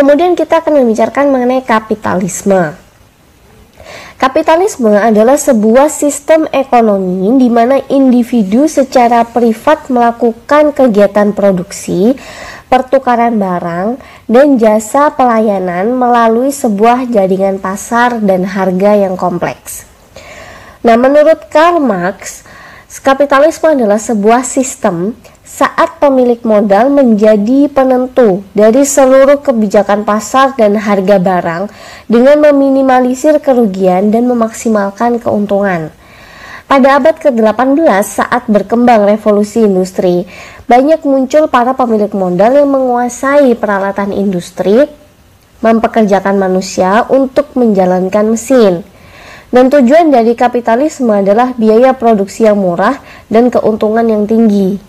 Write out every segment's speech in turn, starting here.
Kemudian kita akan membicarakan mengenai kapitalisme. Kapitalisme adalah sebuah sistem ekonomi di mana individu secara privat melakukan kegiatan produksi, pertukaran barang, dan jasa pelayanan melalui sebuah jaringan pasar dan harga yang kompleks. Nah, menurut Karl Marx, kapitalisme adalah sebuah sistem saat pemilik modal menjadi penentu dari seluruh kebijakan pasar dan harga barang dengan meminimalisir kerugian dan memaksimalkan keuntungan. Pada abad ke-18 saat berkembang revolusi industri, banyak muncul para pemilik modal yang menguasai peralatan industri, mempekerjakan manusia untuk menjalankan mesin. Dan tujuan dari kapitalisme adalah biaya produksi yang murah dan keuntungan yang tinggi.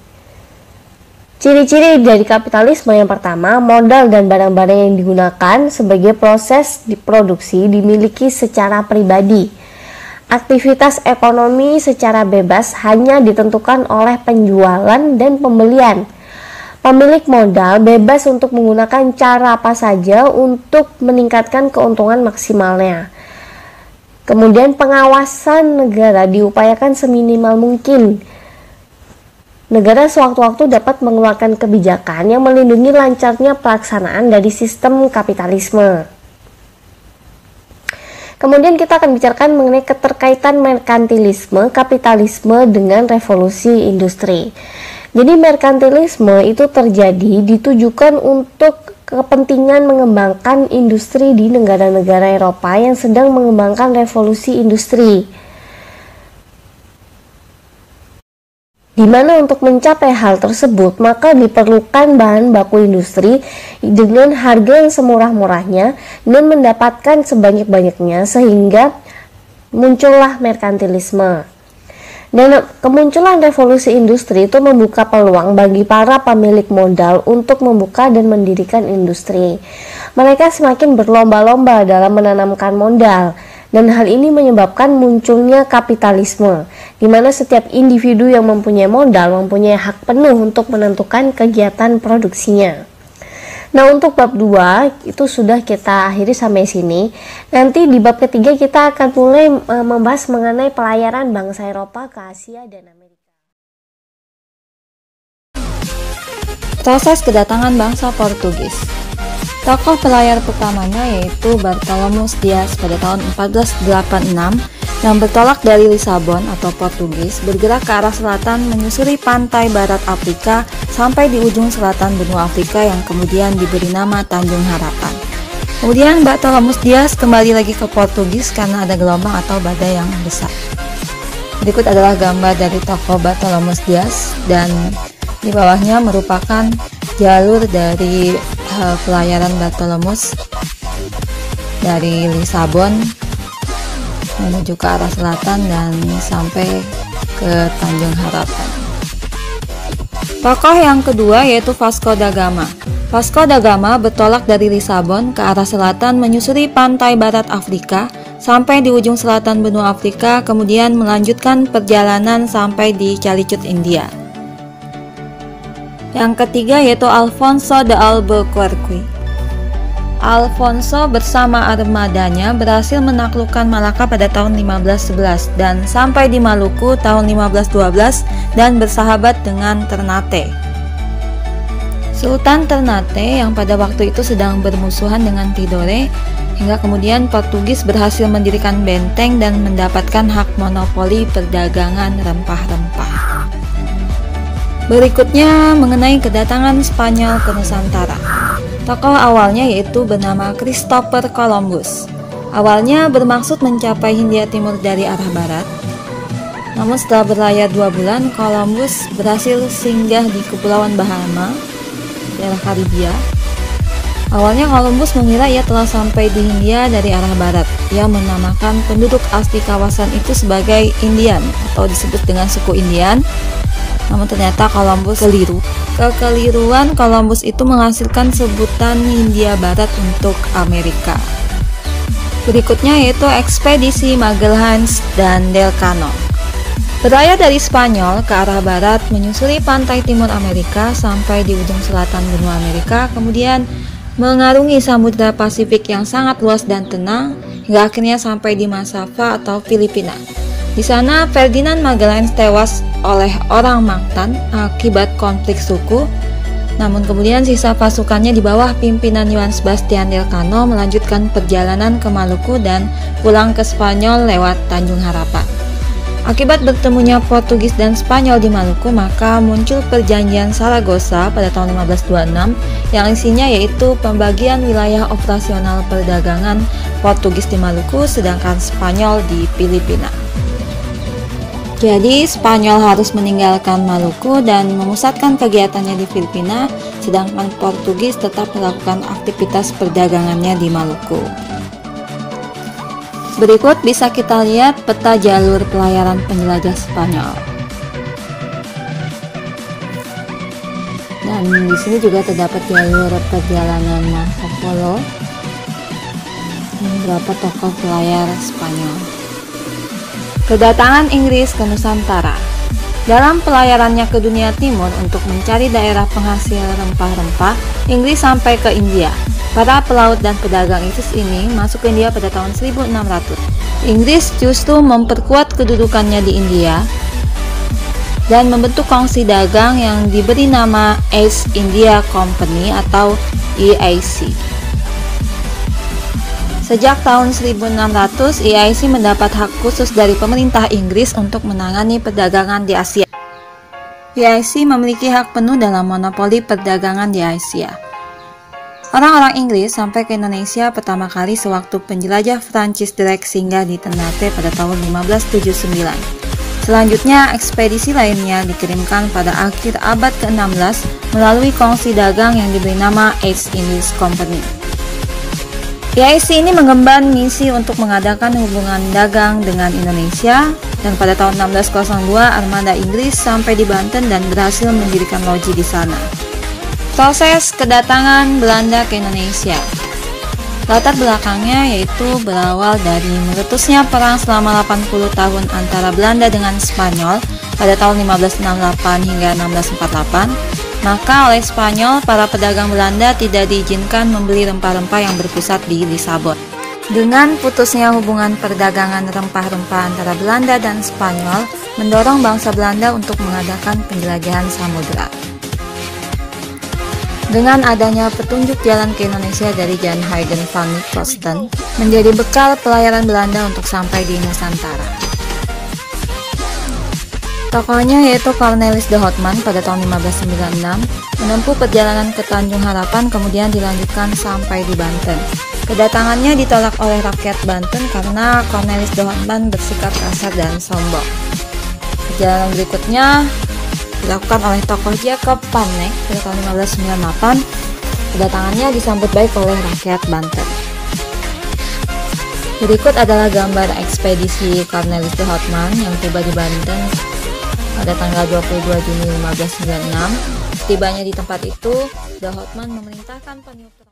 Ciri-ciri dari kapitalisme yang pertama, modal dan barang-barang yang digunakan sebagai proses diproduksi dimiliki secara pribadi. Aktivitas ekonomi secara bebas hanya ditentukan oleh penjualan dan pembelian. Pemilik modal bebas untuk menggunakan cara apa saja untuk meningkatkan keuntungan maksimalnya. Kemudian pengawasan negara diupayakan seminimal mungkin. Negara sewaktu-waktu dapat mengeluarkan kebijakan yang melindungi lancarnya pelaksanaan dari sistem kapitalisme. Kemudian kita akan bicarakan mengenai keterkaitan merkantilisme, kapitalisme dengan revolusi industri. Jadi merkantilisme itu terjadi ditujukan untuk kepentingan mengembangkan industri di negara-negara Eropa yang sedang mengembangkan revolusi industri. Di mana untuk mencapai hal tersebut, maka diperlukan bahan baku industri dengan harga yang semurah-murahnya dan mendapatkan sebanyak-banyaknya sehingga muncullah merkantilisme. Dan kemunculan revolusi industri itu membuka peluang bagi para pemilik modal untuk membuka dan mendirikan industri. Mereka semakin berlomba-lomba dalam menanamkan modal. Dan hal ini menyebabkan munculnya kapitalisme, di mana setiap individu yang mempunyai modal mempunyai hak penuh untuk menentukan kegiatan produksinya. Nah, untuk bab 2 itu sudah kita akhiri sampai sini. Nanti di bab ketiga kita akan mulai membahas mengenai pelayaran bangsa Eropa ke Asia dan Amerika. Proses kedatangan bangsa Portugis. Tokoh pelayar pertamanya yaitu Bartolomeus Dias pada tahun 1486 yang bertolak dari Lisabon atau Portugis bergerak ke arah selatan menyusuri pantai barat Afrika sampai di ujung selatan benua Afrika yang kemudian diberi nama Tanjung Harapan. Kemudian Bartolomeus Dias kembali lagi ke Portugis karena ada gelombang atau badai yang besar. Berikut adalah gambar dari tokoh Bartolomeus Dias dan di bawahnya merupakan jalur dari pelayaran Bartolomeus dari Lisabon menuju ke arah selatan dan sampai ke Tanjung Harapan. Tokoh yang kedua yaitu Vasco da Gama. Vasco da Gama bertolak dari Lisabon ke arah selatan menyusuri pantai barat Afrika sampai di ujung selatan benua Afrika, kemudian melanjutkan perjalanan sampai di Calicut, India. Yang ketiga yaitu Alfonso de Albuquerque. Alfonso bersama armadanya berhasil menaklukkan Malaka pada tahun 1511 dan sampai di Maluku tahun 1512 dan bersahabat dengan Ternate. Sultan Ternate yang pada waktu itu sedang bermusuhan dengan Tidore, hingga kemudian Portugis berhasil mendirikan benteng dan mendapatkan hak monopoli perdagangan rempah-rempah. Berikutnya mengenai kedatangan Spanyol ke Nusantara. Tokoh awalnya yaitu bernama Christopher Columbus. Awalnya bermaksud mencapai Hindia Timur dari arah barat. Namun setelah berlayar 2 bulan, Columbus berhasil singgah di Kepulauan Bahama, daerah Karibia. Awalnya Columbus mengira ia telah sampai di Hindia dari arah barat. Ia menamakan penduduk asli kawasan itu sebagai Indian atau disebut dengan suku Indian. Namun ternyata Columbus keliru. Kekeliruan Columbus itu menghasilkan sebutan Hindia Barat untuk Amerika. Berikutnya yaitu ekspedisi Magalhães dan Delcano. Berlayar dari Spanyol ke arah barat menyusuri pantai timur Amerika sampai di ujung selatan benua Amerika, kemudian mengarungi Samudra Pasifik yang sangat luas dan tenang, hingga akhirnya sampai di Masava atau Filipina. Di sana, Ferdinand Magellan tewas oleh orang Mactan akibat konflik suku. Namun kemudian sisa pasukannya di bawah pimpinan Juan Sebastian Elcano melanjutkan perjalanan ke Maluku dan pulang ke Spanyol lewat Tanjung Harapan. Akibat bertemunya Portugis dan Spanyol di Maluku, maka muncul perjanjian Saragossa pada tahun 1526 yang isinya yaitu pembagian wilayah operasional perdagangan Portugis di Maluku sedangkan Spanyol di Filipina. Jadi Spanyol harus meninggalkan Maluku dan memusatkan kegiatannya di Filipina, sedangkan Portugis tetap melakukan aktivitas perdagangannya di Maluku. Berikut bisa kita lihat peta jalur pelayaran penjelajah Spanyol. Dan di sini juga terdapat jalur perjalanan Marco Polo dan beberapa tokoh pelayar Spanyol. Kedatangan Inggris ke Nusantara. Dalam pelayarannya ke dunia timur untuk mencari daerah penghasil rempah-rempah, Inggris sampai ke India. Para pelaut dan pedagang Inggris ini masuk ke India pada tahun 1600. Inggris justru memperkuat kedudukannya di India dan membentuk kongsi dagang yang diberi nama East India Company atau EIC. Sejak tahun 1600, EIC mendapat hak khusus dari pemerintah Inggris untuk menangani perdagangan di Asia. EIC memiliki hak penuh dalam monopoli perdagangan di Asia. Orang-orang Inggris sampai ke Indonesia pertama kali sewaktu penjelajah Francis Drake singgah di Ternate pada tahun 1579. Selanjutnya, ekspedisi lainnya dikirimkan pada akhir abad ke-16 melalui kongsi dagang yang diberi nama East Indies Company. EIC ini mengemban misi untuk mengadakan hubungan dagang dengan Indonesia, dan pada tahun 1602 armada Inggris sampai di Banten dan berhasil mendirikan loji di sana. Proses kedatangan Belanda ke Indonesia. Latar belakangnya yaitu berawal dari meletusnya perang selama 80 tahun antara Belanda dengan Spanyol pada tahun 1568 hingga 1648. Maka oleh Spanyol, para pedagang Belanda tidak diizinkan membeli rempah-rempah yang berpusat di Lisabon. Dengan putusnya hubungan perdagangan rempah-rempah antara Belanda dan Spanyol, mendorong bangsa Belanda untuk mengadakan penjelajahan samudera. Dengan adanya petunjuk jalan ke Indonesia dari Jan Huygens van Kosten, menjadi bekal pelayaran Belanda untuk sampai di Nusantara. Tokohnya yaitu Cornelis de Houtman pada tahun 1596, menempuh perjalanan ke Tanjung Harapan kemudian dilanjutkan sampai di Banten. Kedatangannya ditolak oleh rakyat Banten karena Cornelis de Houtman bersikap kasar dan sombong. Perjalanan berikutnya dilakukan oleh tokoh Jacob van Eyck pada tahun 1598. Kedatangannya disambut baik oleh rakyat Banten. Berikut adalah gambar ekspedisi Cornelis de Houtman yang tiba di Banten pada tanggal 22 Juni 1596. Setibanya di tempat itu, de Houtman memerintahkan peniup